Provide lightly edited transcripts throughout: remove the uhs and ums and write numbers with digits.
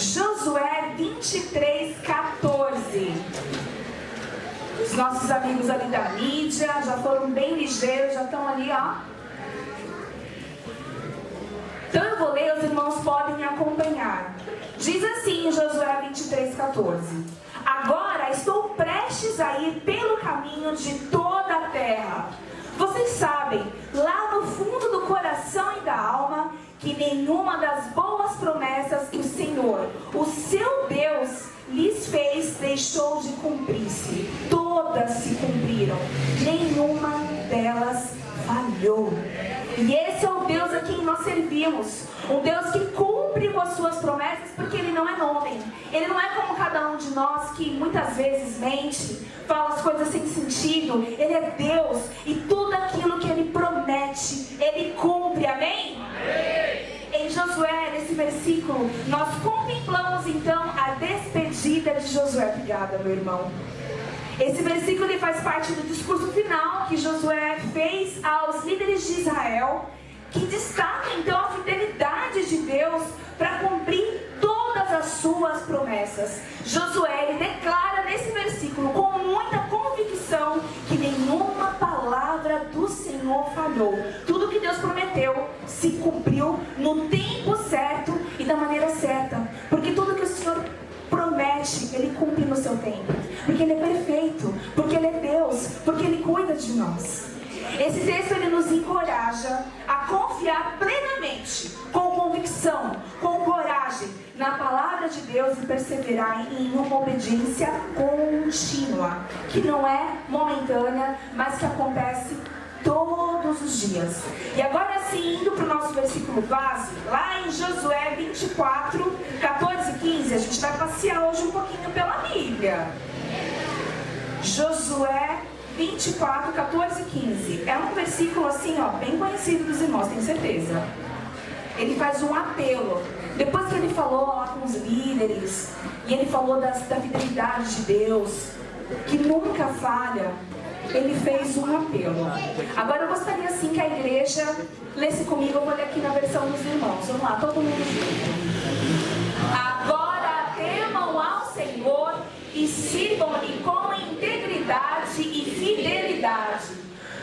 Josué 23:14. Os nossos amigos ali da mídia já foram bem ligeiros, já estão ali, ó. Então eu vou ler, os irmãos podem acompanhar. Diz assim em Josué 23:14: Agora estou prestes a ir pelo caminho de toda a terra. Vocês sabem, lá no fundo do coração e da alma, que nenhuma das boas promessas que o Senhor, o seu Deus, lhes fez deixou de cumprir-se. Todas se cumpriram, nenhuma delas falhou. E esse é o Deus a quem nós servimos, um Deus que cumpre com as suas promessas, porque Ele não é homem. Ele não é como cada um de nós que muitas vezes mente, fala as coisas sem sentido. Ele é Deus e tudo aquilo que Ele promete, Ele cumpre. Amém? Amém. Em Josué, nesse versículo, nós contemplamos então a despedida de Josué. Obrigada, meu irmão. Esse versículo ele faz parte do discurso final que Josué fez aos líderes de Israel, que destaca então a fidelidade de Deus para cumprir todas as suas promessas. Josué ele declara nesse versículo com muita convicção que nenhuma palavra do Senhor falhou. Tudo que Deus prometeu se cumpriu no tempo certo e da maneira certa, porque tudo que o Senhor promete, Ele cumpre no seu tempo, porque Ele é perfeito, porque Ele é Deus, porque Ele cuida de nós. Esse texto ele nos encoraja a confiar plenamente, com convicção, com coragem, na palavra de Deus e perseverar em uma obediência contínua, que não é momentânea, mas que acontece todos os dias. E agora sim, indo para o nosso versículo base, lá em Josué 24:14 e 15, a gente vai passear hoje um pouquinho pela Bíblia. Josué 24:14 e 15. É um versículo assim, ó, bem conhecido dos irmãos, tenho certeza. Ele faz um apelo. Depois que ele falou lá com os líderes, e ele falou da fidelidade de Deus, que nunca falha, ele fez um apelo. Agora eu gostaria assim que a igreja lesse comigo, eu vou ler aqui na versão dos irmãos. Vamos lá, todo mundo junto. Agora temam ao Senhor e sirvam-lhe com integridade e fidelidade.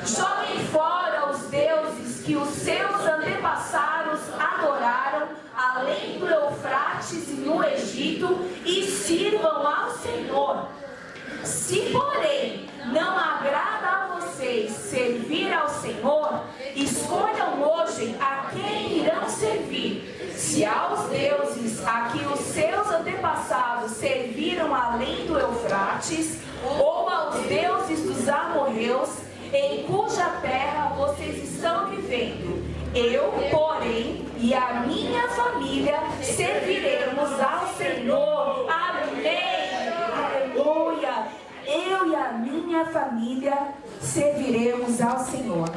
Joguem fora os deuses que os seus antepassados adoraram além do Eufrates e no Egito, e sirvam ao Senhor. Se porém não agrada a vocês servir ao Senhor, escolham hoje a quem irão servir. Se aos deuses a que os seus antepassados serviram além do Eufrates, ou aos deuses dos amorreus, em cuja terra vocês estão vivendo, eu, porém, e a minha família serviremos ao Senhor. Amém. Aleluia. Eu e a minha família serviremos ao Senhor.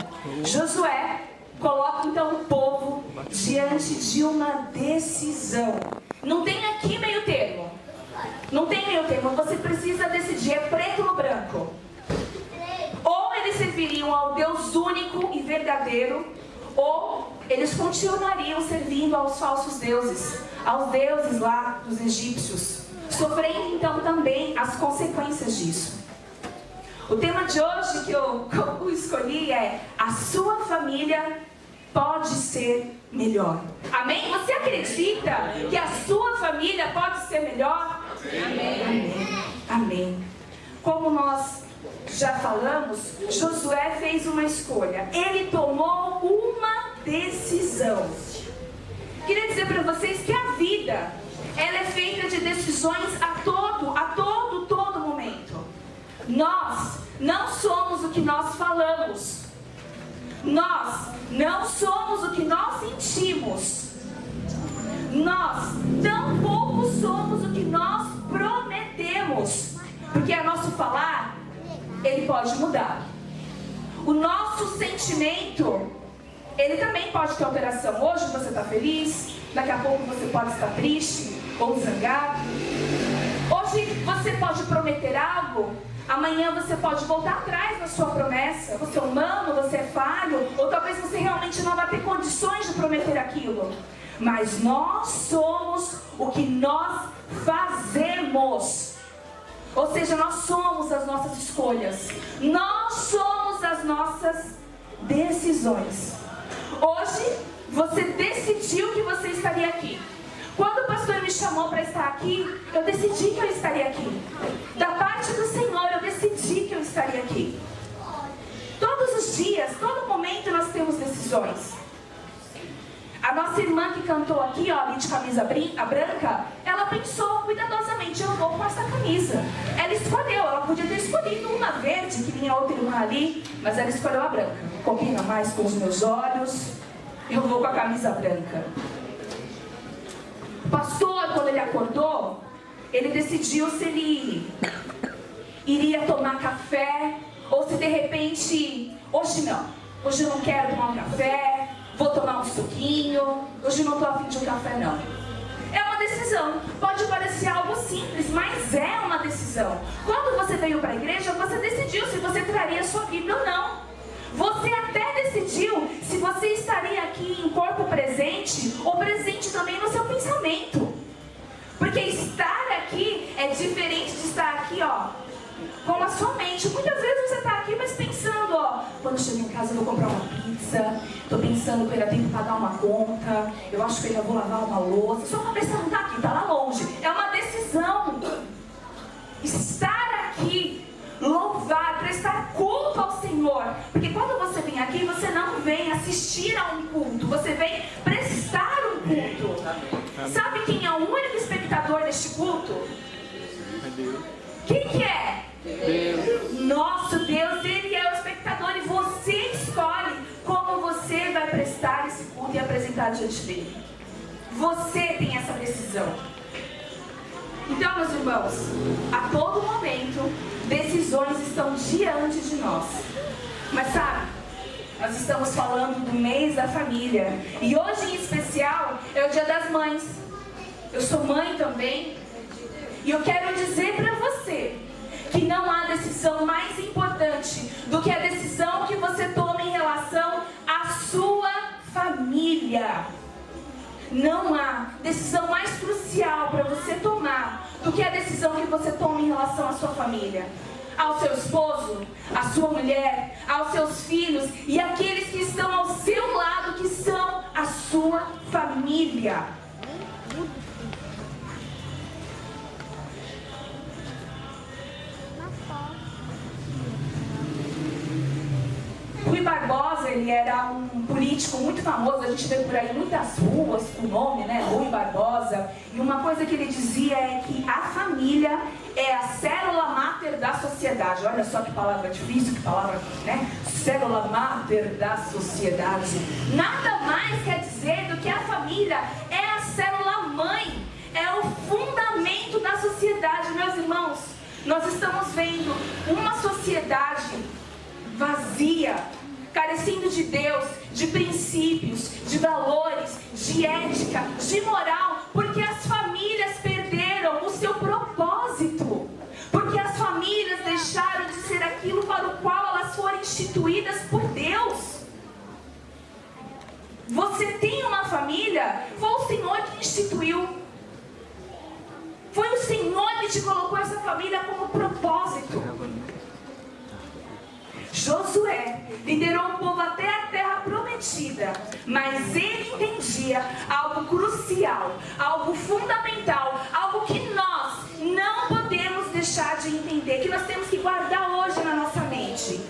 Josué coloca então o povo diante de uma decisão. Não tem aqui meio termo. Não tem meio termo. Você precisa decidir, é preto no branco. Ou eles serviriam ao Deus único e verdadeiro, ou eles continuariam servindo aos falsos deuses, aos deuses lá dos egípcios, sofrendo então também as consequências disso. O tema de hoje que eu escolhi é: a sua família pode ser melhor. Amém? Você acredita que a sua família pode ser melhor? Amém. Amém. Amém. Como nós já falamos, Josué fez uma escolha. Ele tomou uma decisão. Queria dizer para vocês que a vida, ela é feita de decisões a todo momento. Nós não somos o que nós falamos. Nós não somos o que nós sentimos. Nós tampouco somos o que nós prometemos. Porque o nosso falar, ele pode mudar. O nosso sentimento, ele também pode ter alteração. Hoje você está feliz, daqui a pouco você pode estar triste ou zangado. Hoje você pode prometer algo, amanhã você pode voltar atrás na sua promessa. Você é humano, você é falho, ou talvez você realmente não vai ter condições de prometer aquilo. mas nós somos o que nós fazemos. Ou seja, nós somos as nossas escolhas, nós somos as nossas decisões. Hoje, você decidiu que você estaria aqui. Quando o pastor me chamou para estar aqui, eu decidi que eu estaria aqui. Da parte do Senhor, eu decidi que eu estaria aqui. Todos os dias, todo momento nós temos decisões. A nossa irmã que cantou aqui, ó, ali de camisa branca, ela pensou cuidadosamente, eu vou com essa camisa. Ela escolheu, ela podia ter escolhido uma verde, que vinha outra irmã ali, mas ela escolheu a branca. Combina mais com os meus olhos, eu vou com a camisa branca. O pastor, quando ele acordou, ele decidiu se ele iria tomar café, ou se de repente, hoje eu não quero tomar um café, vou tomar um suquinho, hoje não estou a fim de um café não. É uma decisão, pode parecer algo simples, mas é uma decisão. Quando você veio para a igreja, você decidiu se você traria a sua Bíblia ou não. Você até decidiu se você estaria aqui em corpo presente ou presente também no seu pensamento. Porque estar aqui é diferente de estar aqui, ó, com a sua mente. Muitas vezes você está aqui, mas pensando, ó, quando eu chego em casa eu vou comprar uma pizza, estou pensando que eu ainda tenho que pagar uma conta, eu acho que eu ainda vou lavar uma louça. Sua cabeça não está aqui, está lá longe. É uma decisão. Estar aqui, louvar, prestar culto ao Senhor. Porque quando você vem aqui, você não vem assistir a um culto, você vem prestar um culto. Sabe quem é o único espectador deste culto? Quem que é? Deus. Nosso Deus, Ele é o espectador e você escolhe como você vai prestar esse culto e apresentar diante dele. Você tem essa decisão. Então, meus irmãos, a todo momento, decisões estão diante de nós. Mas sabe, nós estamos falando do mês da família. E hoje em especial é o Dia das Mães. Eu sou mãe também. E eu quero dizer para você que não há decisão mais importante do que a decisão que você toma em relação à sua família. Não há decisão mais crucial para você tomar do que a decisão que você toma em relação à sua família. Ao seu esposo, à sua mulher, aos seus filhos e aqueles que estão ao seu lado, que são a sua família. Rui Barbosa, ele era um político muito famoso, a gente vê por aí muitas ruas com o nome, né, Rui Barbosa, e uma coisa que ele dizia é que a família é a célula máter da sociedade. Olha só que palavra difícil, que palavra, né, célula máter da sociedade. Nada mais quer dizer do que a família é a célula mãe, é o fundamento da sociedade. Meus irmãos, nós estamos vendo uma sociedade vazia, carecendo de Deus, de princípios, de valores, de ética, de moral, porque as famílias perderam o seu propósito, porque as famílias deixaram de ser aquilo para o qual elas foram instituídas por Deus. Você tem uma família, foi o Senhor que instituiu, foi o Senhor que te colocou essa família como propósito. Josué liderou o povo até a terra prometida, mas ele entendia algo crucial, algo fundamental, algo que nós não podemos deixar de entender, que nós temos que guardar hoje na nossa mente.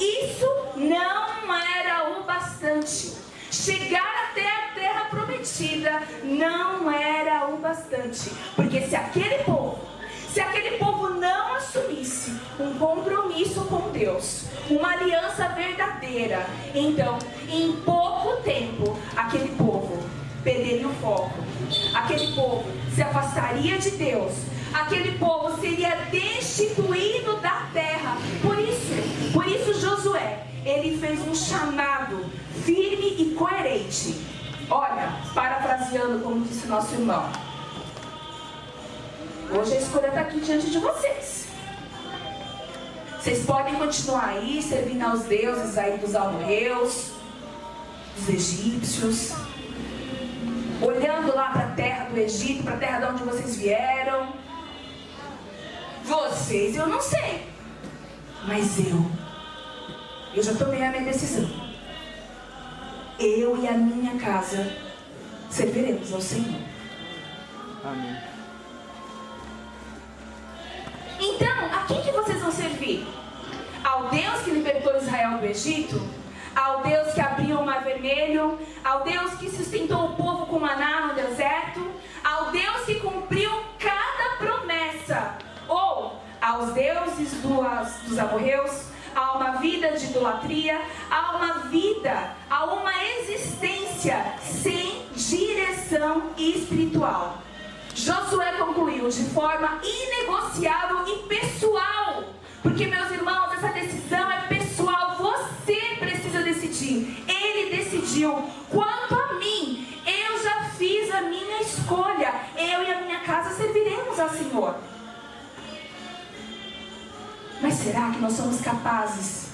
Isso não era o bastante. Chegar até a terra prometida não era o bastante, porque se aquele povo não assumisse um compromisso com Deus, uma aliança verdadeira, então, em pouco tempo, aquele povo perderia o foco, aquele povo se afastaria de Deus, aquele povo seria destituído da terra. Por isso Josué, ele fez um chamado firme e coerente. Olha, parafraseando como disse nosso irmão, hoje a escolha está aqui diante de vocês. Vocês podem continuar aí, servindo aos deuses aí dos amorreus, dos egípcios, olhando lá para a terra do Egito, para a terra de onde vocês vieram. Vocês, eu não sei. Mas eu já tomei a minha decisão. Eu e a minha casa serviremos ao Senhor. Amém. Então, a quem que vocês vão servir? Ao Deus que libertou Israel do Egito? Ao Deus que abriu o mar vermelho? Ao Deus que sustentou o povo com maná no deserto? Ao Deus que cumpriu cada promessa? Ou aos deuses dos amorreus? A uma vida de idolatria? A uma vida, a uma existência sem direção espiritual? Josué concluiu de forma inegociável e pessoal. Porque, meus irmãos, essa decisão é pessoal. Você precisa decidir. Ele decidiu. Quanto a mim, eu já fiz a minha escolha. Eu e a minha casa serviremos ao Senhor. Mas será que nós somos capazes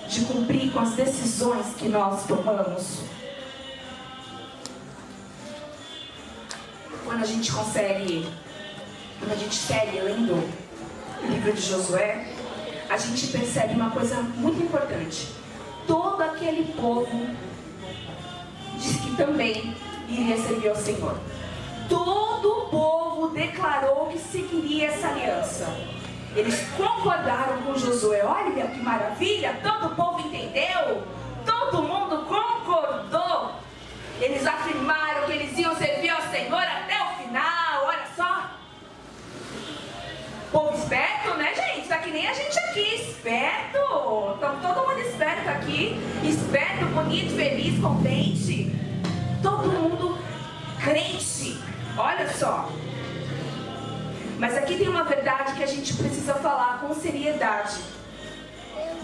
de cumprir com as decisões que nós tomamos? Quando a gente segue lendo o livro de Josué, a gente percebe uma coisa muito importante. Todo aquele povo disse que também iria servir ao Senhor. Todo o povo declarou que seguiria essa aliança. Eles concordaram com Josué. Olha que maravilha, todo o povo entendeu, todo mundo concordou. Eles afirmaram que eles iam servir ao Senhor até o final. Olha só. Povo esperto, né, gente? Tá que nem a gente aqui, esperto. Estamos todo mundo esperto aqui. Esperto, bonito, feliz, contente. Todo mundo crente. Olha só. Mas aqui tem uma verdade que a gente precisa falar com seriedade.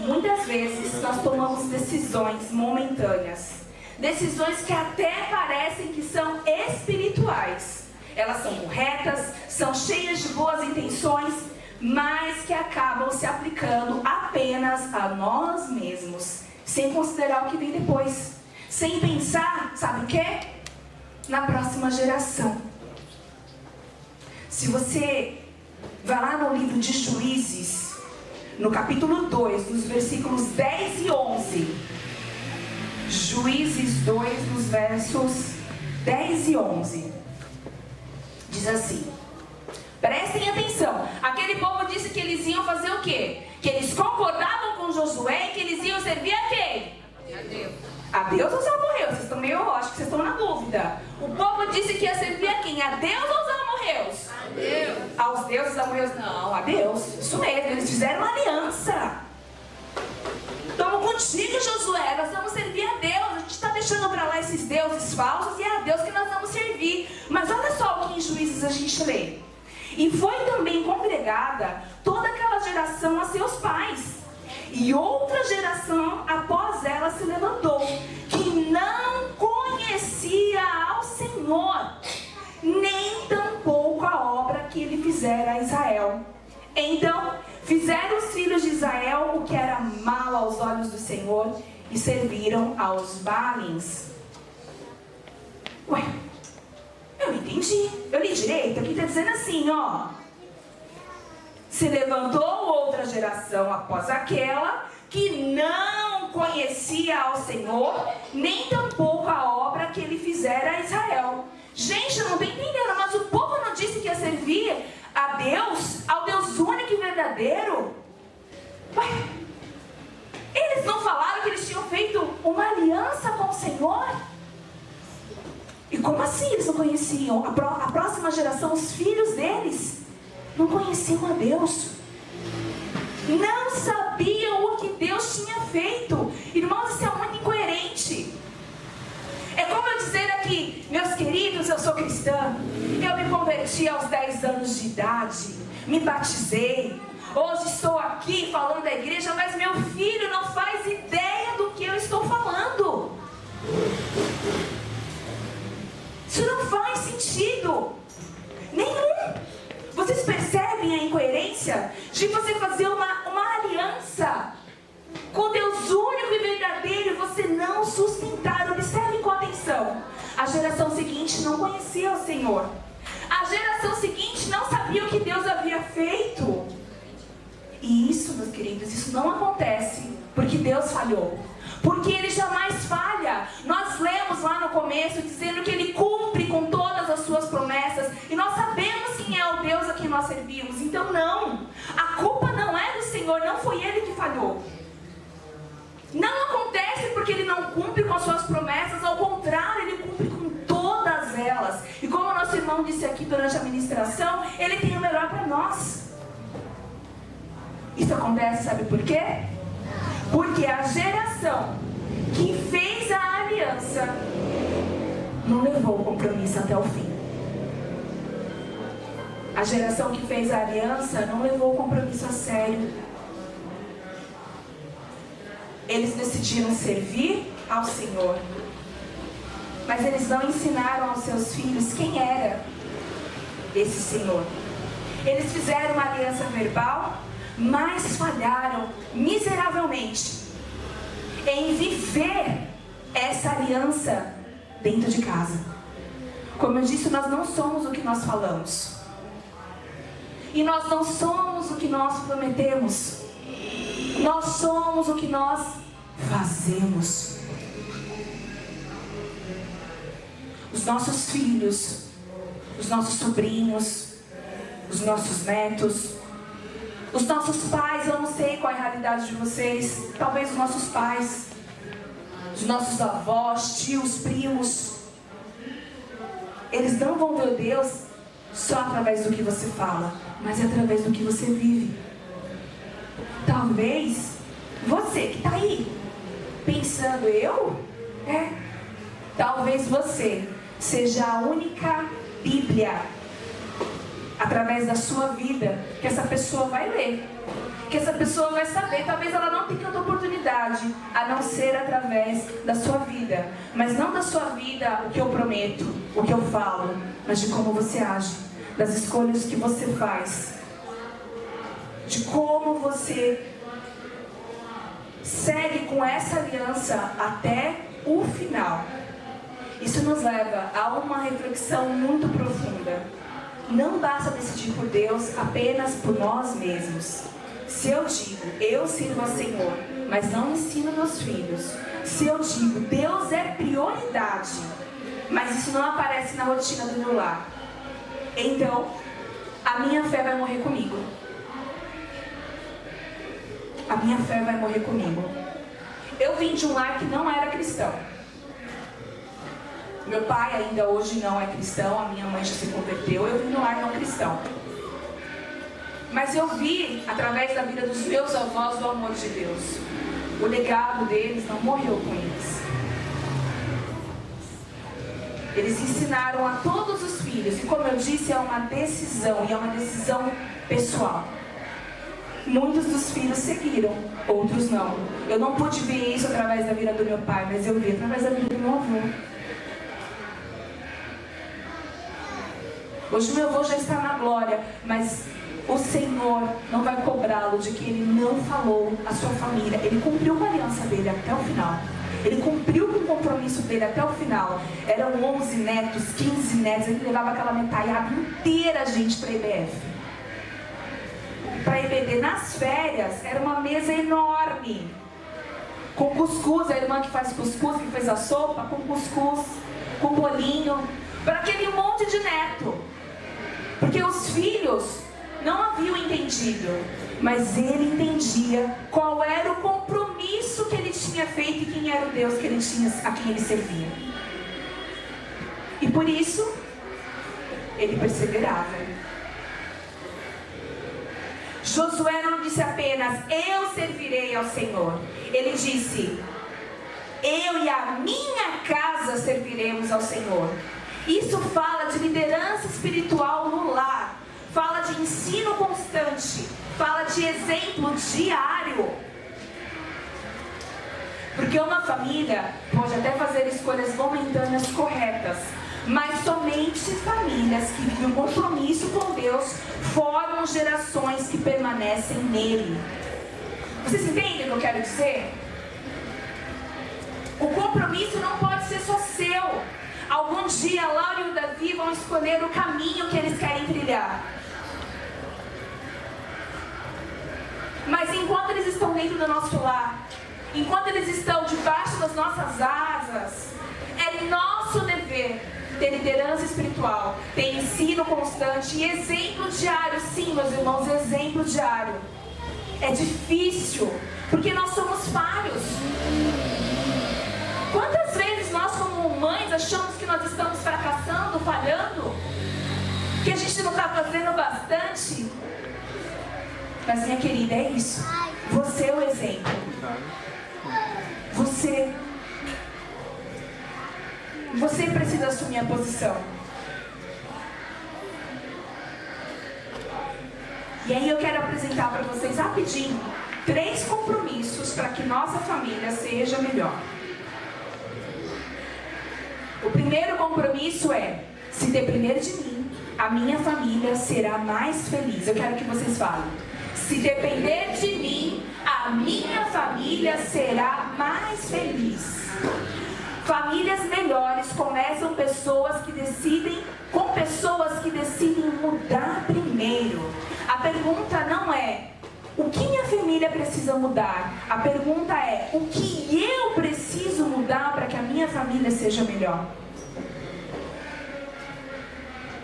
Muitas vezes nós tomamos decisões momentâneas. Decisões que até parecem que são espirituais. Elas são corretas, são cheias de boas intenções, mas que acabam se aplicando apenas a nós mesmos, sem considerar o que vem depois. Sem pensar, sabe o quê? Na próxima geração. Se você vai lá no livro de Juízes, no capítulo 2, dos versículos 10 e 11. Juízes 2, dos versos 10 e 11. Diz assim: prestem atenção. Aquele povo disse que eles iam fazer o quê? Que eles concordavam com Josué e que eles iam servir a quem? A Deus. A Deus ou aos amorreus? Vocês estão meio, acho que vocês estão na dúvida. O povo disse que ia servir a quem? A Deus ou aos amorreus? A Deus. Aos deuses amorreus? Não, a Deus. Isso mesmo, eles fizeram uma aliança. Estamos contigo, Josué. Nós vamos servir a Deus. A gente está deixando para lá esses deuses falsos e é a Deus que nós vamos servir. Mas olha só o que em Juízes a gente lê. E foi também congregada toda aquela geração a seus pais. E outra geração após ela se levantou, que não conhecia ao Senhor, nem tampouco a obra que ele fizera a Israel. Então fizeram os filhos de Israel o que era mal aos olhos do Senhor e serviram aos Baalins. Ué, eu não entendi. Eu li direito? Aqui está dizendo assim, ó. Se levantou outra geração após aquela que não conhecia ao Senhor, nem tampouco a obra que ele fizera a Israel. Gente, eu não estou entendendo, mas o povo não disse que ia servir a Deus, ao Deus único e verdadeiro? Ué, eles não falaram que eles tinham feito uma aliança com o Senhor? E como assim eles não conheciam? A próxima geração, os filhos deles, não conheciam a Deus. Não sabiam o que Deus tinha feito. Irmãos, isso é muito incoerente. É como eu dizer aqui, meus queridos, eu sou cristã. Eu me converti aos 10 anos de idade. Me batizei. Hoje estou aqui falando da igreja, mas meu filho não faz ideia do que eu estou falando. Isso não faz sentido nenhum. Vocês percebem a incoerência de você fazer uma aliança com Deus único e verdadeiro e você não sustentar? Observem com atenção. A A geração seguinte não conhecia o Senhor. A geração seguinte não sabia o que Deus havia feito. E isso, meus queridos, isso não acontece porque Deus falhou. Porque Ele jamais falha. Nós lemos lá no começo dizendo que Ele cumpre com todas as suas promessas. E nós sabemos quem é o Deus a quem nós servimos. Então não, a culpa não é do Senhor, não foi Ele que falhou. Não acontece porque Ele não cumpre com as suas promessas. Ao contrário, Ele cumpre com todas elas. E como o nosso irmão disse aqui durante a ministração, Ele tem o melhor para nós. Isso acontece, sabe por quê? Porque a geração que fez a aliança não levou o compromisso até o fim. A geração que fez a aliança não levou o compromisso a sério. Eles decidiram servir ao Senhor, mas eles não ensinaram aos seus filhos quem era esse Senhor. Eles fizeram uma aliança verbal, mas falharam miseravelmente em viver essa aliança dentro de casa. Como eu disse, nós não somos o que nós falamos. E nós não somos o que nós prometemos. Nós somos o que nós fazemos. Os nossos filhos, os nossos sobrinhos, os nossos netos, os nossos pais, eu não sei qual é a realidade de vocês, talvez os nossos pais, os nossos avós, tios, primos, eles não vão ver Deus só através do que você fala, mas através do que você vive. Talvez você que está aí pensando, talvez você seja a única Bíblia através da sua vida que essa pessoa vai ler, que essa pessoa vai saber. Talvez ela não tenha outra oportunidade a não ser através da sua vida, mas não da sua vida o que eu prometo, o que eu falo, mas de como você age, das escolhas que você faz, de como você segue com essa aliança até o final. Isso nos leva a uma reflexão muito profunda. Não basta decidir por Deus apenas por nós mesmos. Se eu digo, eu sirvo ao Senhor, mas não ensino meus filhos. Se eu digo, Deus é prioridade, mas isso não aparece na rotina do meu lar, então a minha fé vai morrer comigo. A minha fé vai morrer comigo. Eu vim de um lar que não era cristão. Meu pai ainda hoje não é cristão, a minha mãe já se converteu, eu vim de um lar não cristão. Mas eu vi, através da vida dos meus avós, o amor de Deus. O legado deles não morreu com eles. Eles ensinaram a todos os filhos, e como eu disse, é uma decisão, e é uma decisão pessoal. Muitos dos filhos seguiram, outros não. Eu não pude ver isso através da vida do meu pai, mas eu vi através da vida do meu avô. Hoje meu avô já está na glória, mas o Senhor não vai cobrá-lo de que ele não falou à sua família. Ele cumpriu com a aliança dele até o final. Ele cumpriu com o compromisso dele até o final. Eram 11 netos, 15 netos. Ele levava aquela metralhada inteira, gente, para a IBF. Para a IBD, nas férias, era uma mesa enorme. Com cuscuz, a irmã que faz cuscuz, que fez a sopa, com cuscuz, com bolinho. Para aquele monte de neto. Porque os filhos não haviam entendido, mas ele entendia qual era o compromisso que ele tinha feito e quem era o Deus que ele tinha, a quem ele servia. E por isso, ele perseverava. Josué não disse apenas, eu servirei ao Senhor. Ele disse, eu e a minha casa serviremos ao Senhor. Isso fala de liderança espiritual no lar. Fala de ensino constante. Fala de exemplo diário. Porque uma família pode até fazer escolhas momentâneas corretas, mas somente famílias que vivem um compromisso com Deus formam gerações que permanecem nele. Vocês entendem o que eu quero dizer? O compromisso não pode ser só seu. Algum dia, a Laura e o Davi vão escolher o caminho que eles querem trilhar. Mas enquanto eles estão dentro do nosso lar, enquanto eles estão debaixo das nossas asas, é nosso dever ter liderança espiritual, ter ensino constante e exemplo diário. Sim, meus irmãos, exemplo diário. É difícil, porque nós somos falhos. Quantas vezes nós, como mães, achamos que nós estamos fracassando, falhando, que a gente não está fazendo bastante? Mas, minha querida, é isso. Você é o exemplo. Você precisa assumir a posição. E aí eu quero apresentar para vocês rapidinho 3 compromissos para que nossa família seja melhor. O primeiro compromisso é: se depender de mim, a minha família será mais feliz. Eu quero que vocês falem: se depender de mim, a minha família será mais feliz. Famílias melhores começam com pessoas que decidem mudar primeiro. A pergunta não é o que minha família precisa mudar. A pergunta é o que eu preciso mudar para que a minha família seja melhor.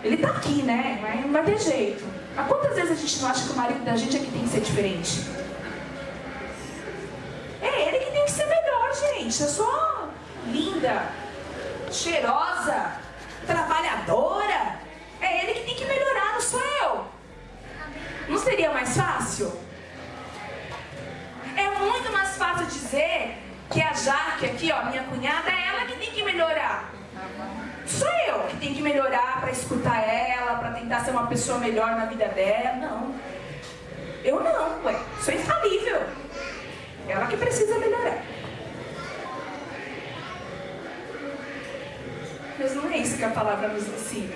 Ele está aqui, né? Não vai ter jeito. Mas quantas vezes a gente não acha que o marido da gente é que tem que ser diferente? É ele que tem que ser melhor, gente. Eu sou linda, cheirosa, trabalhadora. É ele que tem que melhorar, não sou eu. Não seria mais fácil? É muito mais fácil dizer que a Jaque aqui, ó, minha cunhada, é ela que tem que melhorar. Sou eu que tenho que melhorar para escutar ela, para tentar ser uma pessoa melhor na vida dela. Não. Eu não, ué. Sou infalível. Ela que precisa melhorar. Mas não é isso que a palavra nos ensina.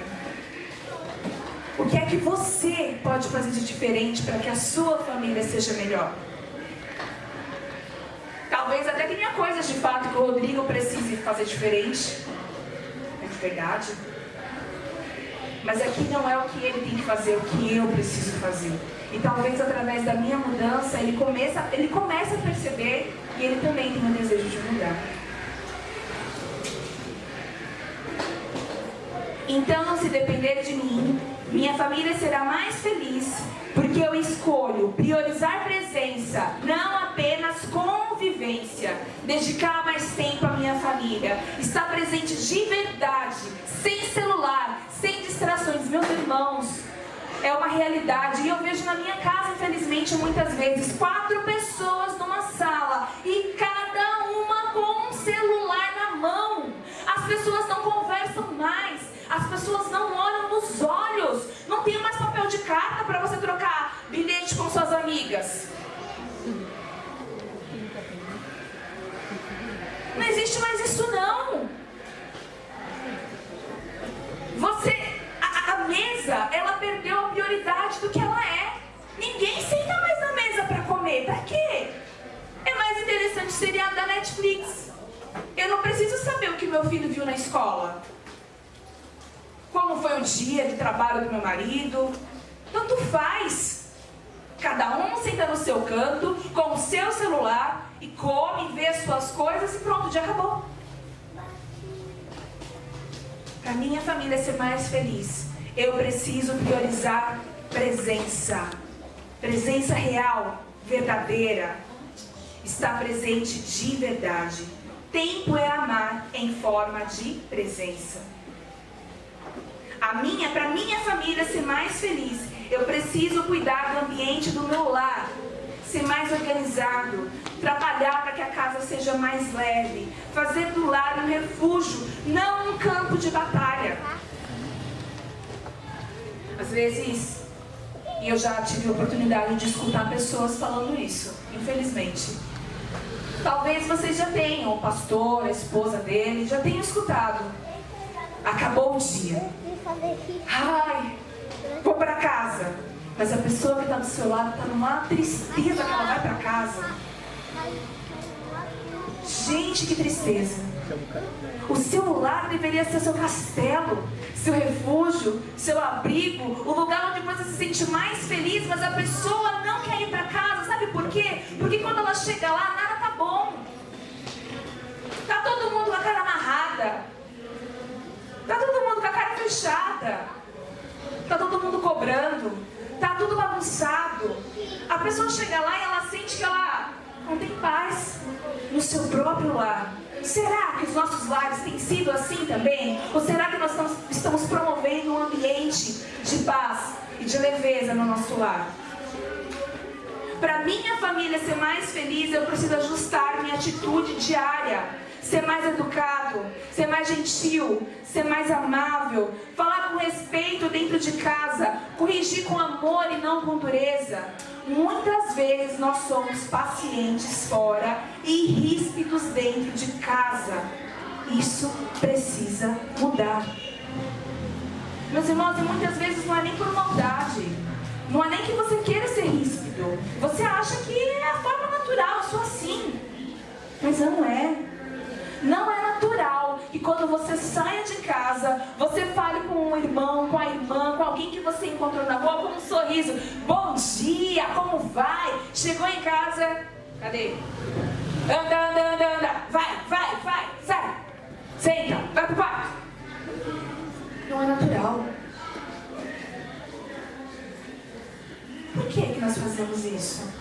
O que é que você pode fazer de diferente para que a sua família seja melhor? Talvez até tenha coisas de fato que o Rodrigo precise fazer diferente. É de verdade. Mas aqui não é o que ele tem que fazer, é o que eu preciso fazer. E talvez através da minha mudança ele comece a perceber e ele também tem o desejo de mudar. Então, se depender de mim, minha família será mais feliz, porque eu escolho priorizar presença, não apenas convivência, dedicar mais tempo à minha família, estar presente de verdade, sem celular, sem distrações. Meus irmãos, é uma realidade, e eu vejo na minha casa, infelizmente, muitas vezes, 4 pessoas numa sala, e cada uma com um celular na mão. As pessoas não conversam mais. As pessoas não olham nos olhos. Não tem mais papel de carta para você trocar bilhete com suas amigas. Não existe mais isso, não. A mesa, ela perdeu a prioridade do que ela é. Ninguém senta mais na mesa para comer. Para quê? É mais interessante o seriado da Netflix. Eu não preciso saber o que meu filho viu na escola. Como foi o dia de trabalho do meu marido. Tanto faz. Cada um senta no seu canto, com o seu celular, e come, vê as suas coisas e pronto, já acabou. Para minha família ser mais feliz, eu preciso priorizar presença. Presença real, verdadeira. Estar presente de verdade. Tempo é amar em forma de presença. Para minha família ser mais feliz, eu preciso cuidar do ambiente do meu lar, ser mais organizado, trabalhar para que a casa seja mais leve, fazer do lar um refúgio, não um campo de batalha. Às vezes, e eu já tive a oportunidade de escutar pessoas falando isso, infelizmente. Talvez vocês já tenham, o pastor, a esposa dele, já tenham escutado. Acabou o dia. Ai, vou para casa. Mas a pessoa que está do seu lado está numa tristeza que ela vai para casa. Gente, que tristeza. O seu lar deveria ser seu castelo, seu refúgio, seu abrigo, o lugar onde você se sente mais feliz, mas a pessoa não quer ir para casa. Sabe por quê? Porque quando ela chega lá, nada tá bom. Tá todo mundo com a cara amarrada. Tá todo mundo com a cara fechada. Tá todo mundo cobrando. Tá tudo bagunçado. A pessoa chega lá e ela sente que ela não tem paz no seu próprio lar. Será que os nossos lares têm sido assim também? Ou será que nós estamos promovendo um ambiente de paz e de leveza no nosso lar? Para minha família ser mais feliz, eu preciso ajustar minha atitude diária. Ser mais educado, ser mais gentil, ser mais amável, falar com respeito dentro de casa, corrigir com amor e não com dureza. Muitas vezes nós somos pacientes fora e ríspidos dentro de casa. Isso precisa mudar. Meus irmãos, e muitas vezes não é nem por maldade. Não é nem que você queira ser ríspido. Você acha que é a forma natural, eu sou assim. Mas não é. Não é natural que quando você saia de casa, você fale com um irmão, com a irmã, com alguém que você encontrou na rua, com um sorriso. Bom dia, como vai? Chegou em casa, cadê? Anda. Vai, sai. Senta, vai pro quarto. Não é natural. Por que nós fazemos isso?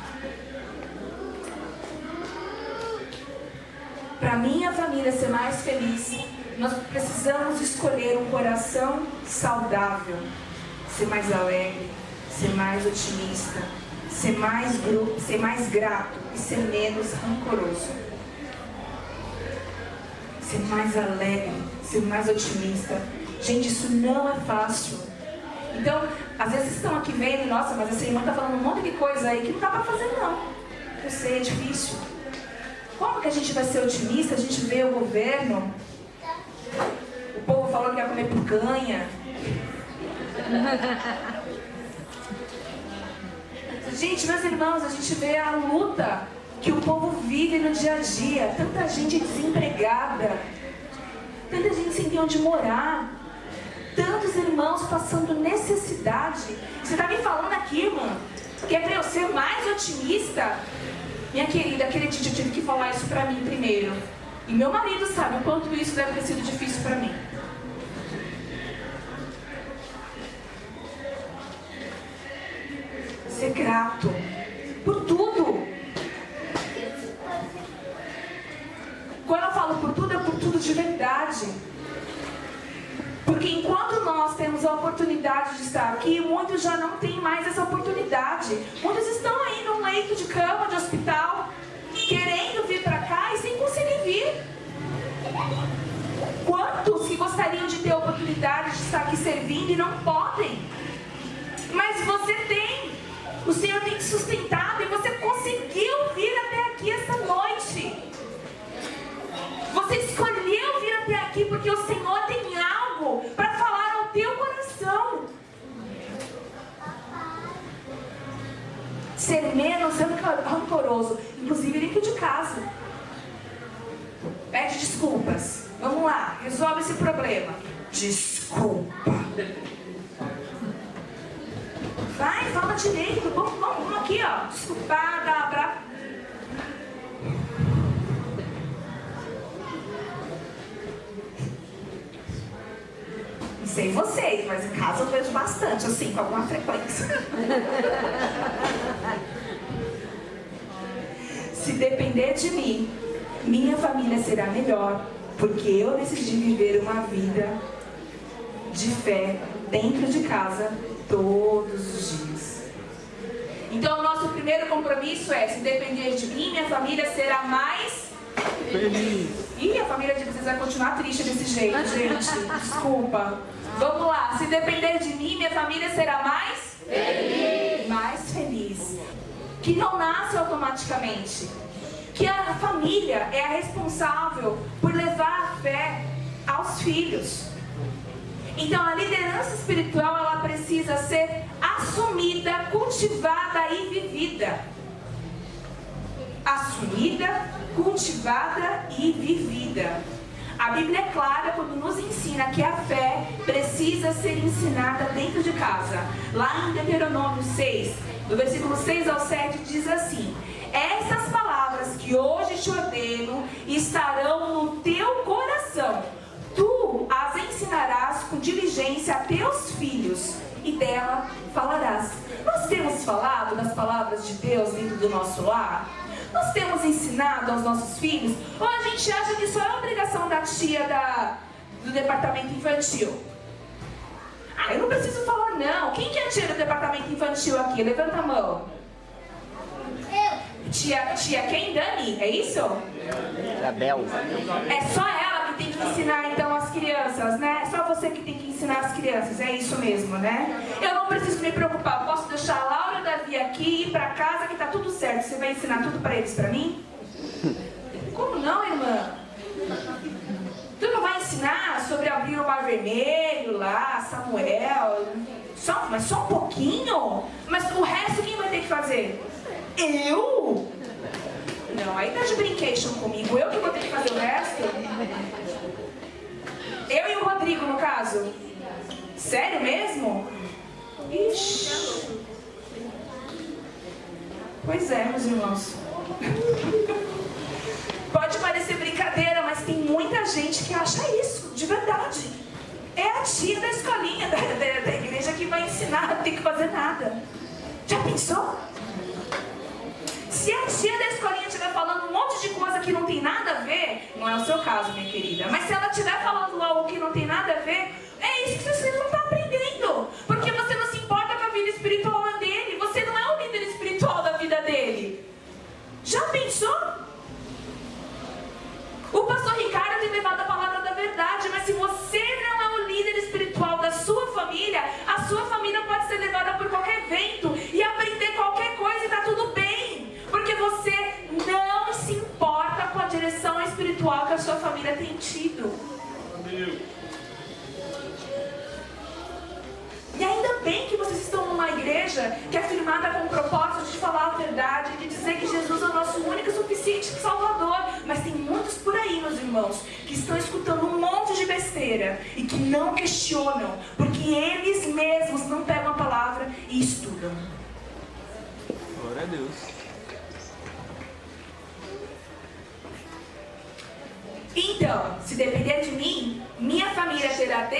Para minha família ser mais feliz, nós precisamos escolher um coração saudável, ser mais alegre, ser mais otimista, ser mais grato e ser menos rancoroso. Ser mais alegre, ser mais otimista. Gente, isso não é fácil. Então, às vezes vocês estão aqui vendo, nossa, mas essa irmã está falando um monte de coisa aí que não dá para fazer não. Eu sei, é difícil. Como que a gente vai ser otimista? A gente vê o governo, o povo falando que ia comer picanha. Gente, meus irmãos, a gente vê a luta que o povo vive no dia a dia. Tanta gente desempregada, tanta gente sem ter onde morar, tantos irmãos passando necessidade. Você está me falando aqui, irmã, que é para eu ser mais otimista? Minha querida, aquele dia eu tive que falar isso pra mim primeiro. E meu marido sabe o quanto isso deve ter sido difícil pra mim. Ser grato por tudo. Quando eu falo por tudo, é por tudo de verdade. Porque enquanto nós temos a oportunidade de estar aqui, muitos já não têm mais essa oportunidade. Muitos estão aí num leito de cama, de hospital, querendo vir para cá e sem conseguir vir. Quantos que gostariam de ter a oportunidade de estar aqui servindo e não podem? Mas você tem. O Senhor tem te sustentado e você conseguiu vir até aqui esta noite. Você escolheu vir até aqui porque o Senhor tem algo para falar ao teu coração. Ser menos rancoroso, inclusive dentro de casa. Pede desculpas. Vamos lá, resolve esse problema. Desculpa. Vai, fala direito. Vamos aqui, ó. Desculpada, abraço. Não sei vocês, mas em casa eu vejo bastante, assim, com alguma frequência. Se depender de mim, minha família será melhor, porque eu decidi viver uma vida de fé dentro de casa todos os dias. Então, o nosso primeiro compromisso é: se depender de mim, minha família será mais feliz. Ih, a família de vocês vai continuar triste desse jeito, gente. Desculpa. Vamos lá. Se depender de mim, minha família será mais feliz. Mais feliz. Que não nasce automaticamente. Que a família é a responsável por levar a fé aos filhos. Então, a liderança espiritual, ela precisa ser assumida, cultivada e vivida. Assumida, cultivada e vivida. A Bíblia é clara quando nos ensina que a fé precisa ser ensinada dentro de casa. Lá em Deuteronômio 6, do versículo 6 ao 7, diz assim: estas palavras que hoje te ordeno estarão no teu coração. Tu as ensinarás com diligência a teus filhos e dela falarás. Nós temos falado das palavras de Deus dentro do nosso lar? Nós temos ensinado aos nossos filhos? Ou a gente acha que isso é obrigação da tia do departamento infantil? Eu não preciso falar não. Quem que é a tia do departamento infantil aqui? Levanta a mão. Tia quem, Dani? É isso? Isabel. É só ela que tem que ensinar então as crianças, né? É só você que tem que ensinar as crianças, é isso mesmo, né? Eu não preciso me preocupar, eu posso deixar a Laura e o Davi aqui e ir pra casa que tá tudo certo. Você vai ensinar tudo pra eles, pra mim? Como não, irmã? Tu não vai ensinar sobre abrir o mar vermelho lá, Samuel? Mas só um pouquinho? Mas o resto quem vai ter que fazer? Eu? Não, aí tá de brincation comigo. Eu que vou ter que fazer o resto? Eu e o Rodrigo, no caso? Sério mesmo? Ixi. Pois é, meus irmãos. Pode parecer brincadeira, mas tem muita gente que acha isso, de verdade. É a tia da escolinha, da igreja que vai ensinar, não tem que fazer nada. Já pensou? Se a tia da escolinha estiver falando um monte de coisa que não tem nada a ver, não é o seu caso, minha querida, mas se ela estiver falando algo que não tem nada a ver, é isso que você não está aprendendo. Porque você não se importa com a vida espiritual dele, você não é o líder espiritual da vida dele. Já pensou? O pastor Ricardo tem levado a palavra da verdade, mas se você não é o líder espiritual da sua família, a sua família pode ser levada por qualquer vento e aprender qualquer coisa e está tudo bem. Porque você não se importa com a direção espiritual que a sua família tem tido. E ainda bem que vocês estão numa igreja que é firmada com o propósito de falar a verdade, de dizer que Jesus é o nosso único e suficiente Salvador. Mas tem muitos por aí, meus irmãos, que estão escutando um monte de besteira e que não questionam, porque eles mesmos não pegam a palavra e estudam. Glória a Deus. Então, se depender de mim, minha família terá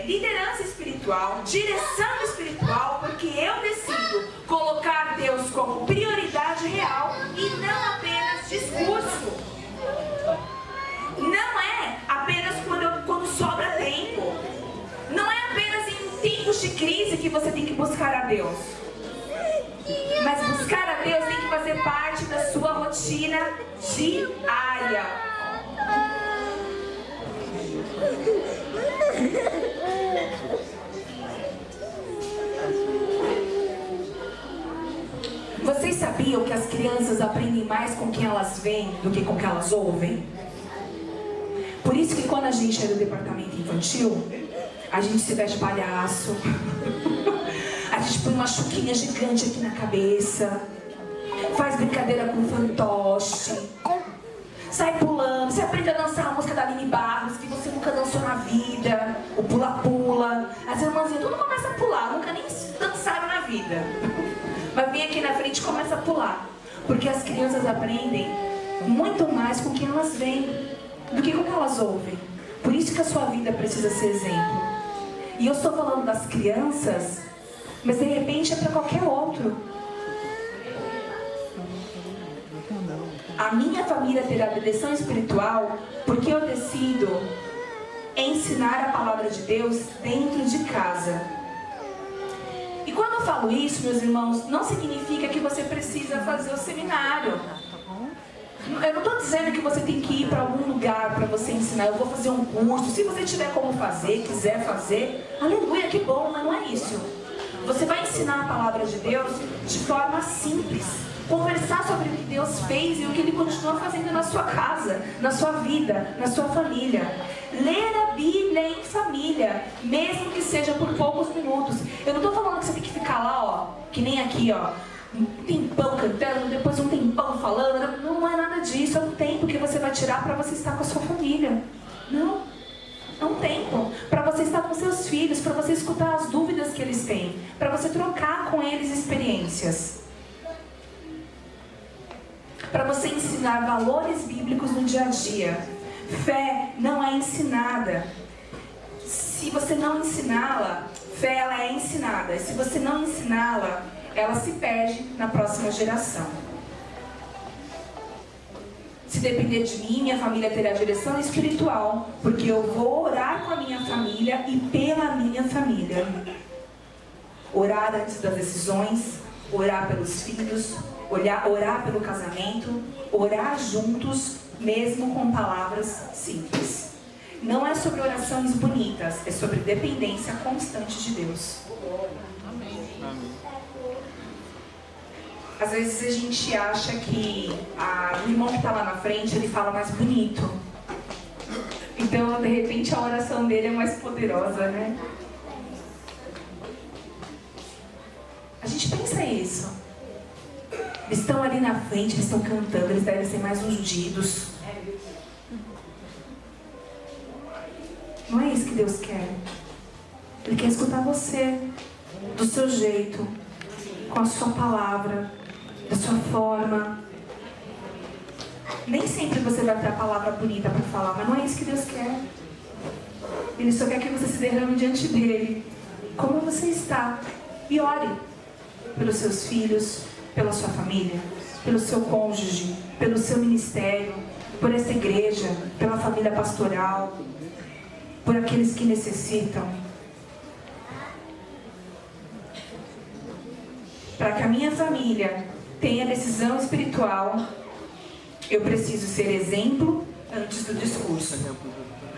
liderança espiritual, direção espiritual, porque eu decido colocar Deus como prioridade real e não apenas discurso. Não é apenas quando sobra tempo. Não é apenas em tempos de crise que você tem que buscar a Deus. Mas buscar a Deus tem que fazer parte da sua rotina diária. Vocês sabiam que as crianças aprendem mais com quem elas veem do que com quem elas ouvem? Por isso que quando a gente é do departamento infantil, a gente se veste palhaço, a gente põe uma chuquinha gigante aqui na cabeça, faz brincadeira com fantoche, sai pulando, você aprende a dançar a música da Aline Barros, que você nunca dançou na vida, o pula-pula. As irmãzinhas tudo começa a pular, nunca nem dançaram na vida. Mas vem aqui na frente e começa a pular. Porque as crianças aprendem muito mais com quem elas veem do que com quem elas ouvem. Por isso que a sua vida precisa ser exemplo. E eu estou falando das crianças, mas de repente é para qualquer outro. A minha família terá direção espiritual porque eu decido ensinar a palavra de Deus dentro de casa. E quando eu falo isso, meus irmãos, não significa que você precisa fazer o seminário. Eu não estou dizendo que você tem que ir para algum lugar para você ensinar. Eu vou fazer um curso. Se você tiver como fazer, quiser fazer, aleluia, que bom, mas não é isso. Você vai ensinar a palavra de Deus de forma simples. Conversar sobre o que Deus fez e o que Ele continua fazendo na sua casa, na sua vida, na sua família. Ler a Bíblia em família, mesmo que seja por poucos minutos. Eu não estou falando que você tem que ficar lá, ó, que nem aqui, ó, um tempão cantando, depois um tempão falando. Não é nada disso, é um tempo que você vai tirar para você estar com a sua família. Não. É um tempo para você estar com seus filhos, para você escutar as dúvidas que eles têm, para você trocar com eles experiências, para você ensinar valores bíblicos no dia a dia. Fé não é ensinada. Se você não ensiná-la, fé ela é ensinada. E se você não ensiná-la, ela se perde na próxima geração. Se depender de mim, minha família terá direção espiritual, porque eu vou orar com a minha família e pela minha família. Orar antes das decisões, orar pelos filhos, orar pelo casamento, orar juntos, mesmo com palavras simples. Não é sobre orações bonitas, é sobre dependência constante de Deus. Amém. Às vezes a gente acha que o irmão que está lá na frente, ele fala mais bonito. Então, de repente, a oração dele é mais poderosa, né? A gente pensa isso. Eles estão ali na frente, eles estão cantando, eles devem ser mais ungidos. Não é isso que Deus quer. Ele quer escutar você, do seu jeito, com a sua palavra, da sua forma. Nem sempre você vai ter a palavra bonita para falar, mas não é isso que Deus quer. Ele só quer que você se derrame diante dele, como você está, e ore pelos seus filhos, pela sua família, pelo seu cônjuge, pelo seu ministério, por essa igreja, pela família pastoral, por aqueles que necessitam. Para que a minha família tenha decisão espiritual, eu preciso ser exemplo antes do discurso.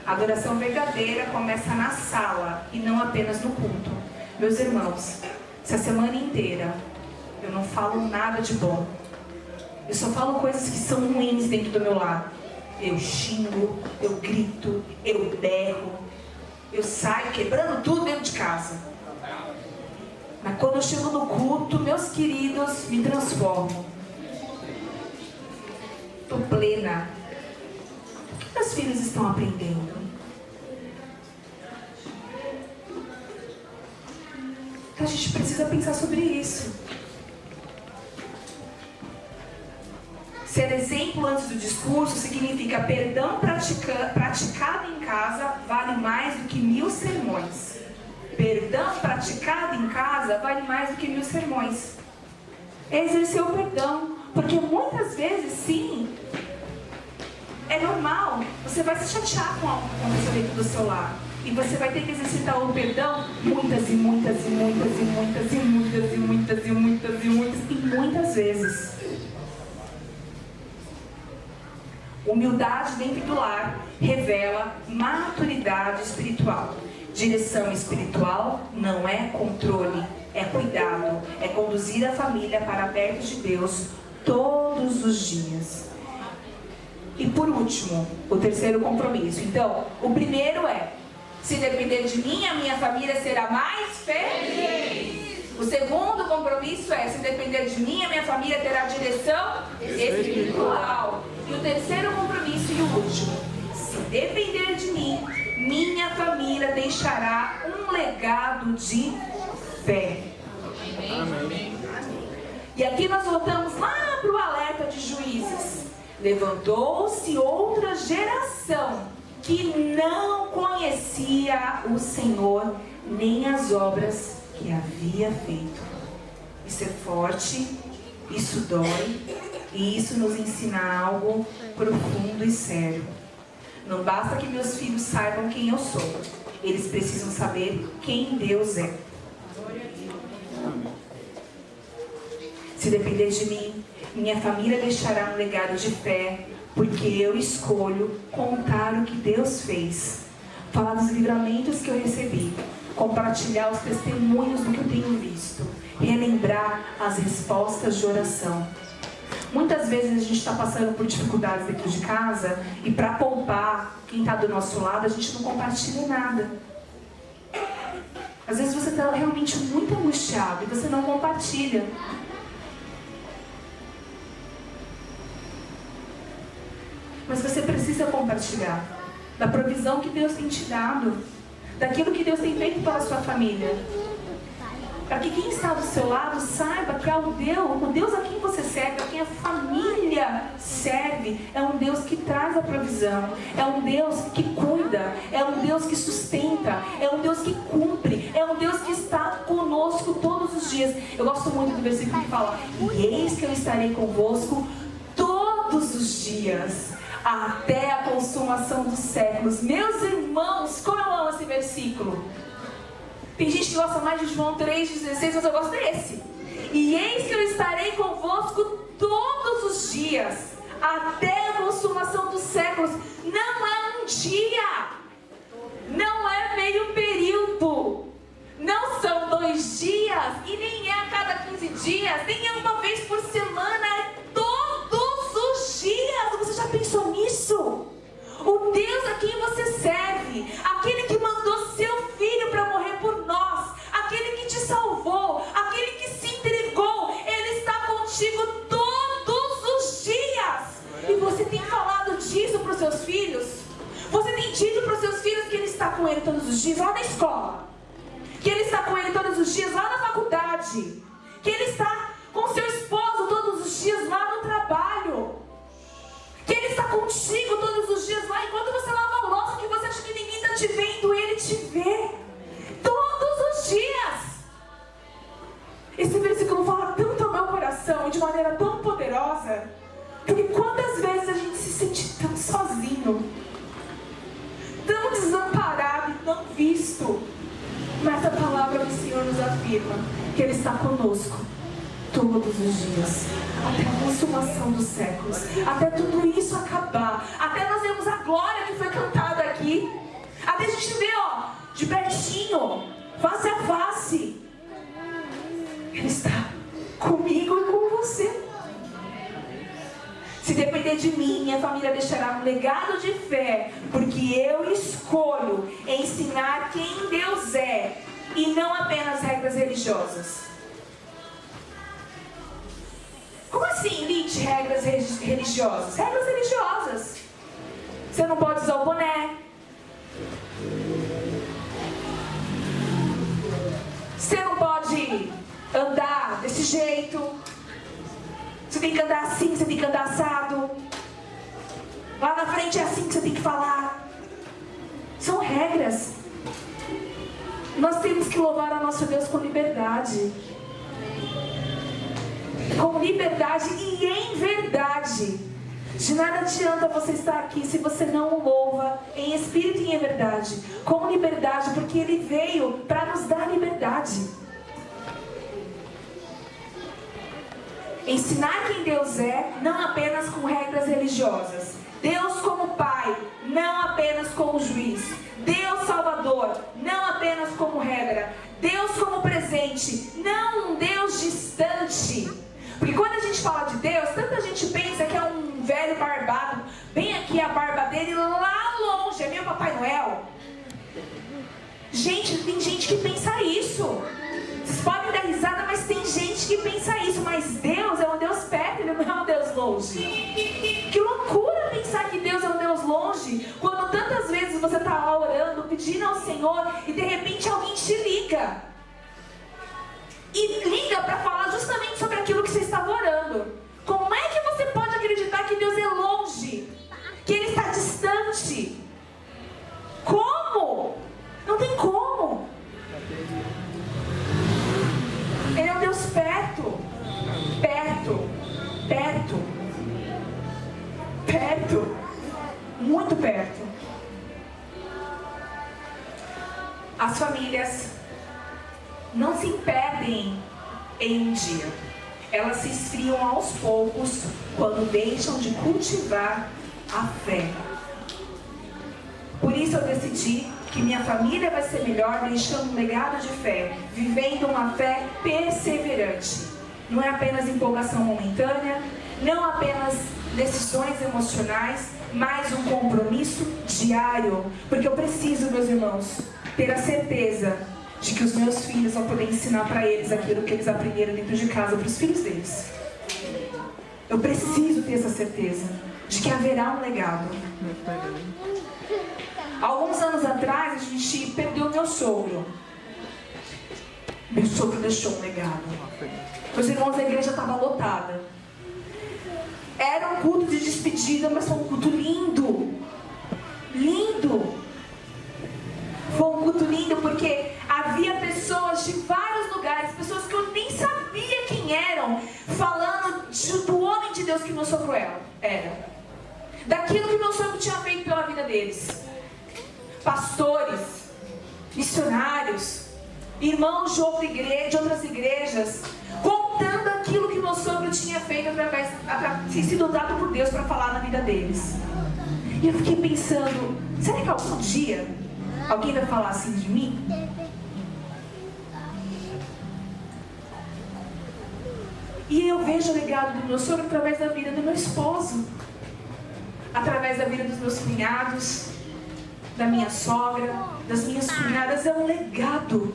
A adoração verdadeira começa na sala e não apenas no culto. Meus irmãos, se a semana inteira eu não falo nada de bom, eu só falo coisas que são ruins dentro do meu lar, eu xingo, eu grito, eu berro, eu saio quebrando tudo dentro de casa. Mas quando eu chego no culto, meus queridos, me transformo. Estou plena. O que meus filhos estão aprendendo? A gente precisa pensar sobre isso. Ser exemplo antes do discurso significa perdão praticado em casa vale mais do que 1000 sermões. Perdão praticado em casa vale mais do que 1000 sermões. É exercer o perdão, porque muitas vezes, sim, é normal. Você vai se chatear com a pessoa dentro do seu lar. E você vai ter que exercitar o perdão muitas vezes. Humildade dentro do lar revela maturidade espiritual. Direção espiritual não é controle, é cuidado, é conduzir a família para perto de Deus todos os dias. E por último, o terceiro compromisso. Então, o primeiro é: se depender de mim, a minha família será mais feliz. O segundo compromisso é: se depender de mim, a minha família terá direção espiritual. E o terceiro compromisso e o último: se depender de mim, minha família deixará um legado de fé. Amém. E aqui nós voltamos lá para o alerta de Juízes. Levantou-se outra geração que não conhecia o Senhor, nem as obras que havia feito. Isso é forte, isso dói, e isso nos ensina algo profundo e sério. Não basta que meus filhos saibam quem eu sou, eles precisam saber quem Deus é. Se depender de mim, minha família deixará um legado de fé, porque eu escolho contar o que Deus fez, falar dos livramentos que eu recebi, compartilhar os testemunhos do que eu tenho visto, relembrar as respostas de oração. Muitas vezes a gente está passando por dificuldades dentro de casa e para poupar quem está do nosso lado, a gente não compartilha nada. Às vezes você está realmente muito angustiado e você não compartilha. Mas você precisa compartilhar. da provisão que Deus tem te dado, daquilo que Deus tem feito pela sua família. Para que quem está do seu lado saiba que é o Deus a quem você serve, a quem a família serve, é um Deus que traz a provisão, é um Deus que cuida, é um Deus que sustenta, é um Deus que cumpre, é um Deus que está conosco todos os dias. Eu gosto muito do versículo que fala: e eis que eu estarei convosco todos os dias, até a consumação dos séculos. Meus irmãos, como eu amo esse versículo. Tem gente que gosta mais de João 3,16, mas eu gosto desse. E eis que eu estarei convosco todos os dias, até a consumação dos séculos. Não é um dia, não é meio período, não são 2 dias, e nem é a cada 15 dias, nem é uma vez por semana, é todos os dias. Você já pensou nisso? O Deus a quem você serve, aquele que mandou seu filho para morrer por nós, aquele que te salvou, aquele que se entregou, ele está contigo todos os dias. E você tem falado disso para os seus filhos? Você tem dito para os seus filhos que ele está com ele todos os dias lá na escola, que ele está com ele todos os dias lá na faculdade, que ele está com seu esposo todos os dias lá no trabalho, que ele está contigo todos os dias lá, enquanto você lava a louça, que você acha que ninguém está te vendo, ele te vê todos os dias. Esse versículo fala tanto ao meu coração e de maneira tão poderosa, porque quantas vezes a gente se sente tão sozinho, tão desamparado e não visto, mas a palavra do Senhor nos afirma que ele está conosco todos os dias, até a consumação dos séculos, até tudo isso acabar, até nós vemos a glória que foi cantada aqui, até a gente ver, de pertinho, face a face, ele está comigo e com você. Se depender de mim, minha família deixará um legado de fé, porque eu escolho ensinar quem Deus é e não apenas regras religiosas. Como assim, Lite, regras religiosas? Regras religiosas. Você não pode usar o boné. Você não pode andar desse jeito. Você tem que andar assim, você tem que andar assado. Lá na frente é assim que você tem que falar. São regras. Nós temos que louvar a nosso Deus com liberdade. Com liberdade e em verdade. De nada adianta você estar aqui se você não o louva em espírito e em verdade. Com liberdade, porque ele veio para nos dar liberdade. Ensinar quem Deus é, não apenas com regras religiosas. Deus como Pai, não apenas como juiz. Deus Salvador, não apenas como regra. Deus como presente, não um Deus distante. Porque quando a gente fala de Deus, tanta gente pensa que é um velho barbado, bem aqui a barba dele, lá longe, é meu Papai Noel. Gente, tem gente que pensa isso. Vocês podem dar risada, mas tem gente que pensa isso. Mas Deus é um Deus perto, ele não é um Deus longe. Que loucura pensar que Deus é um Deus longe, quando tantas vezes você está lá orando, pedindo ao Senhor, e de repente alguém te liga. E liga para falar justamente sobre aquilo que você estava orando. Como é que você pode acreditar que Deus é longe? Que Ele está distante? Como? Não tem como. Ele é um Deus perto. Perto. Perto. Perto. Muito perto. As famílias não se perdem em um dia. Elas se esfriam aos poucos quando deixam de cultivar a fé. Por isso eu decidi que minha família vai ser melhor deixando um legado de fé, vivendo uma fé perseverante. Não é apenas empolgação momentânea, não apenas decisões emocionais, mas um compromisso diário. Porque eu preciso, meus irmãos, ter a certeza de que os meus filhos vão poder ensinar para eles aquilo que eles aprenderam dentro de casa para os filhos deles. Eu preciso ter essa certeza de que haverá um legado. Alguns anos atrás, a gente perdeu meu sogro. Meu sogro deixou um legado. Meus irmãos, a igreja estava lotada. Era um culto de despedida, mas foi um culto lindo. Lindo. Foi um culto lindo porque havia pessoas de vários lugares, pessoas que eu nem sabia quem eram, falando do homem de Deus que meu sogro era. Daquilo que meu sogro tinha feito pela vida deles. Pastores, missionários, irmãos de outras igrejas, contando aquilo que meu sogro tinha feito para sido dado por Deus para falar na vida deles. E eu fiquei pensando, será que algum dia alguém vai falar assim de mim? E eu vejo o legado do meu sogro através da vida do meu esposo, através da vida dos meus cunhados, da minha sogra, das minhas cunhadas. É um legado.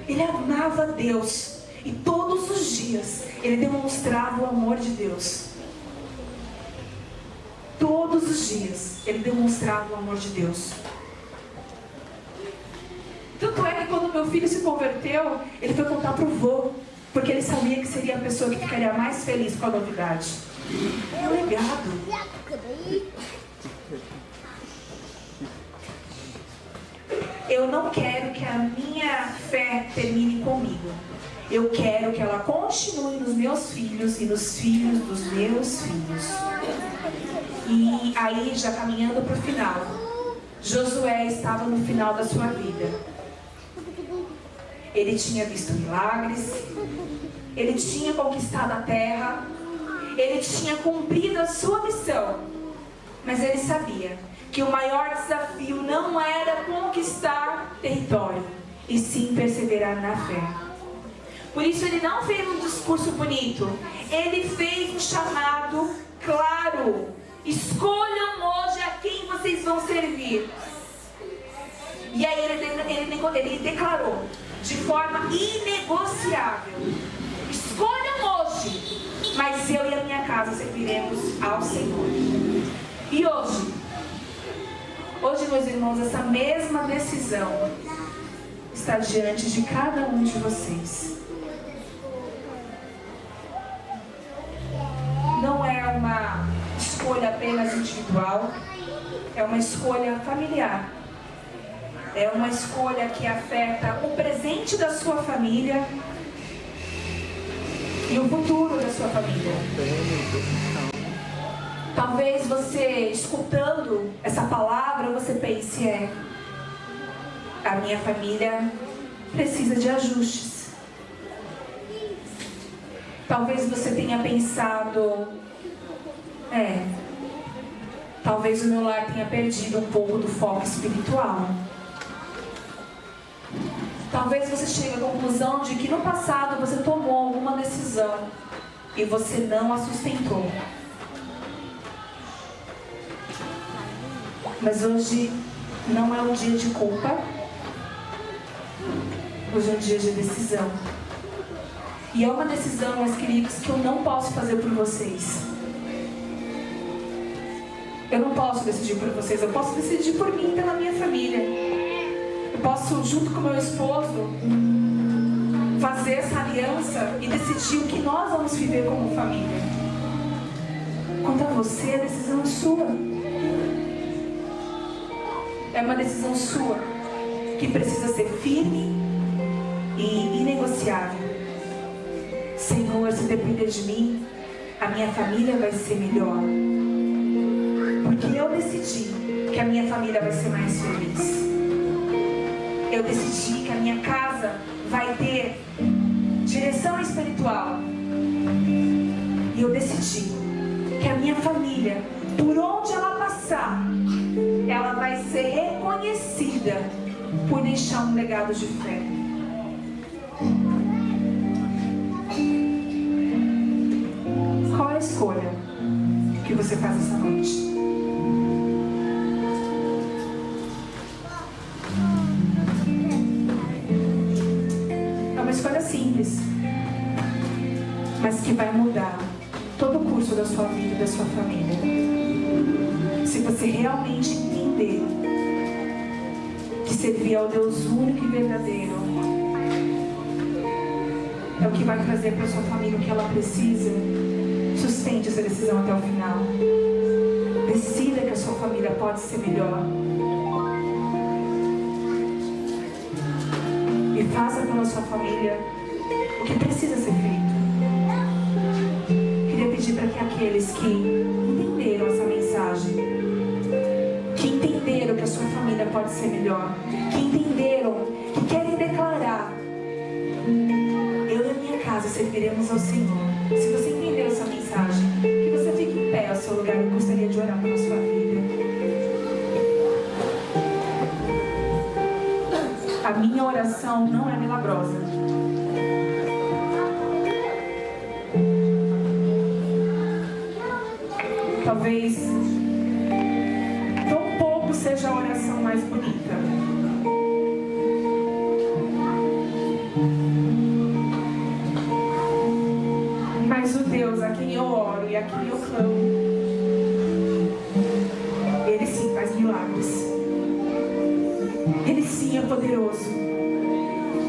Ele amava Deus e todos os dias ele demonstrava o amor de Deus. Todos os dias ele demonstrava o amor de Deus. Tanto é que quando meu filho se converteu, ele foi contar para o vô, porque ele sabia que seria a pessoa que ficaria mais feliz com a novidade. É um legado. Eu não quero que a minha fé termine comigo. Eu quero que ela continue nos meus filhos e nos filhos dos meus filhos. E aí, já caminhando para o final, Josué estava no final da sua vida. Ele tinha visto milagres, ele tinha conquistado a terra, ele tinha cumprido a sua missão. Mas ele sabia que o maior desafio não era conquistar território, e sim perseverar na fé. Por isso ele não fez um discurso bonito, ele fez um chamado claro: escolham hoje a quem vocês vão servir. E aí ele declarou de forma inegociável: escolham hoje, mas eu e a minha casa serviremos ao Senhor. E hoje, meus irmãos, essa mesma decisão está diante de cada um de vocês. Não é uma escolha apenas individual, é uma escolha familiar. É uma escolha que afeta o presente da sua família e o futuro da sua família. Talvez você, escutando essa palavra, você pense: a minha família precisa de ajustes. Talvez você tenha pensado: talvez o meu lar tenha perdido um pouco do foco espiritual. Talvez você chegue à conclusão de que no passado você tomou alguma decisão e você não a sustentou. Mas hoje não é um dia de culpa. Hoje é um dia de decisão. E é uma decisão, meus queridos, que eu não posso fazer por vocês. Eu não posso decidir por vocês. Eu posso decidir por mim e pela minha família. Eu posso, junto com meu esposo, fazer essa aliança e decidir o que nós vamos viver como família. Quanto a você, a decisão é sua. É uma decisão sua, que precisa ser firme e inegociável. Senhor, se depender de mim, a minha família vai ser melhor. Porque eu decidi que a minha família vai ser mais feliz. Eu decidi que a minha casa vai ter direção espiritual. E eu decidi que a minha família, por onde ela passar, ela vai ser reconhecida por deixar um legado de fé. Qual é a escolha que você faz essa noite? É uma escolha simples, mas que vai mudar todo o curso da sua vida e da sua família. Se você realmente entender Servir ao Deus único e verdadeiro é o que vai trazer para sua família o que ela precisa. Sustente essa decisão até o final. Decida que a sua família pode ser melhor. E faça pela sua família o que precisa ser feito. Queria pedir para que aqueles que entenderam essa mensagem, que entenderam que a sua família pode ser melhor, que entenderam, que querem declarar: eu e a minha casa serviremos ao Senhor. Se você entendeu essa mensagem, que você fique em pé ao seu lugar. Eu gostaria de orar pela sua vida. A minha oração não é milagrosa. Talvez tão pouco seja a oração mais bonita. Mas o Deus a quem eu oro e a quem eu clamo, Ele sim faz milagres. Ele sim é poderoso.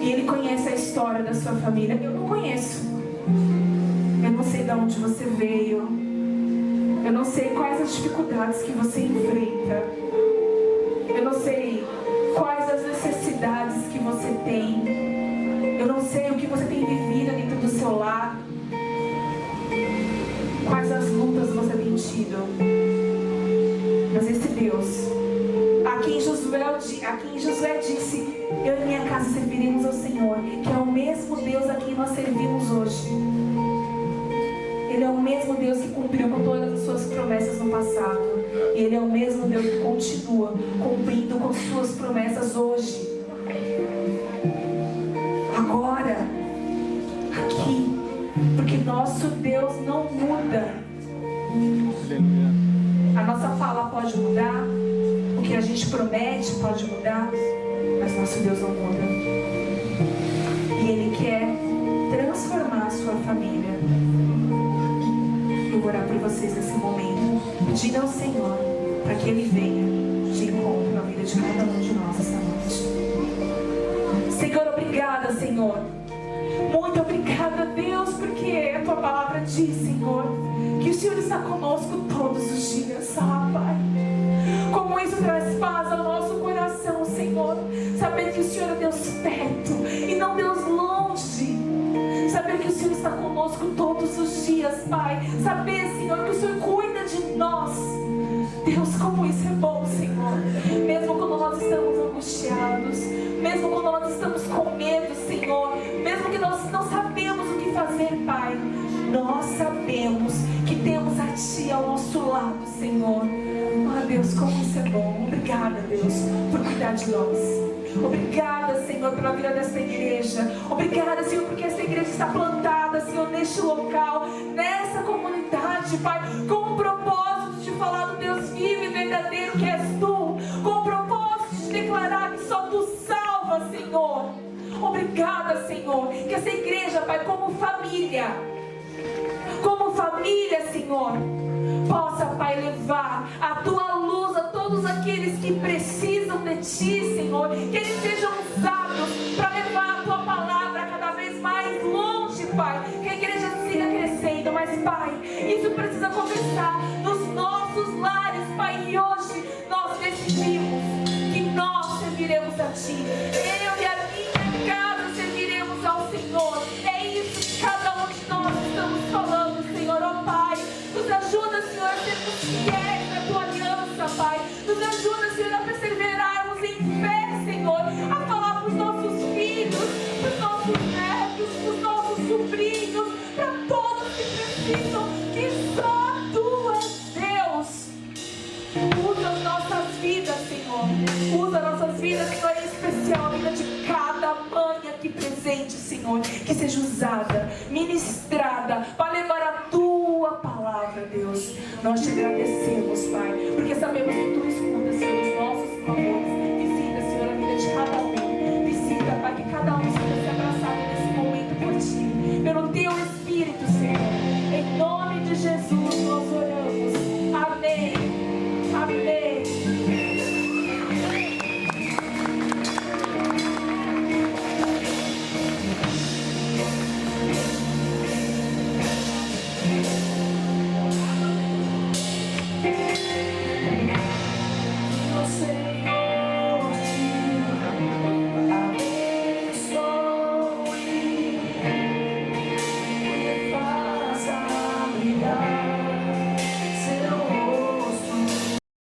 E Ele conhece a história da sua família. Eu não conheço. Eu não sei de onde você veio. Eu não sei quais as dificuldades que você enfrenta. Eu não sei quais as necessidades que você tem. Eu não sei o que você tem vivido dentro do seu lar. Quais as lutas você tem tido. Mas esse Deus, a quem Josué disse: eu e minha casa serviremos ao Senhor, que é o mesmo Deus a quem nós servimos hoje. Ele é o mesmo Deus que cumpriu com todas as suas promessas no passado. E Ele é o mesmo Deus que continua cumprindo com suas promessas hoje. Agora, aqui. Porque nosso Deus não muda. A nossa fala pode mudar. O que a gente promete pode mudar. Mas nosso Deus não muda. E Ele quer transformar a sua família. Eu vou orar por vocês nesse momento, pedindo ao Senhor para que Ele venha de encontro na vida de cada um de nós essa noite. Senhor, obrigada, Senhor. Muito obrigada, Deus, porque a Tua palavra diz, Senhor, que o Senhor está conosco todos os dias, Pai. Como isso traz paz ao nosso coração, Senhor. Saber que o Senhor é Deus perto e não Deus longe. Saber que o Senhor está conosco todos os dias, Pai. Saber, Senhor, que o Senhor cuida de nós. Deus, como isso é bom, Senhor. Mesmo quando nós estamos angustiados, mesmo quando nós estamos com medo, Senhor, mesmo que nós não sabemos o que fazer, Pai, nós sabemos que temos a Ti ao nosso lado, Senhor. Ah, Deus, como isso é bom. Obrigada, Deus, por cuidar de nós. Obrigada, Senhor, pela vida desta igreja. Obrigada, Senhor, porque esta igreja está plantada, Senhor, neste local, nessa comunidade, Pai, com o propósito de falar do Deus vivo e verdadeiro que és Tu, com o propósito de declarar que só Tu salva, Senhor. Obrigada, Senhor, que essa igreja, Pai, como família, Senhor, possa, Pai, levar a Tua luz a todos aqueles que precisam de Ti, Senhor. Que eles sejam usados para levar a Tua palavra cada vez mais longe, Pai. Que a igreja siga crescendo, mas, Pai, isso precisa começar nos nossos lares, Pai. E hoje nós decidimos que nós serviremos a Ti. Eu e a minha casa serviremos ao Senhor. É isso que cada um de nós estamos falando, Senhor. Ó Pai, nos ajuda, Senhor, a sermos fiéis na Tua aliança, Pai. Nos ajuda, Senhor, a perseverarmos em fé, Senhor. A falar para os nossos filhos, para os nossos netos, para os nossos sobrinhos, para todos que precisam, que só Tu és Deus. Usa as nossas vidas, Senhor. Usa as nossas vidas, Senhor, em especial a vida de cada mãe aqui presente, Senhor. Que seja usada, ministrada, para levar a Tua palavra, Deus. Nós te agradecemos, Pai.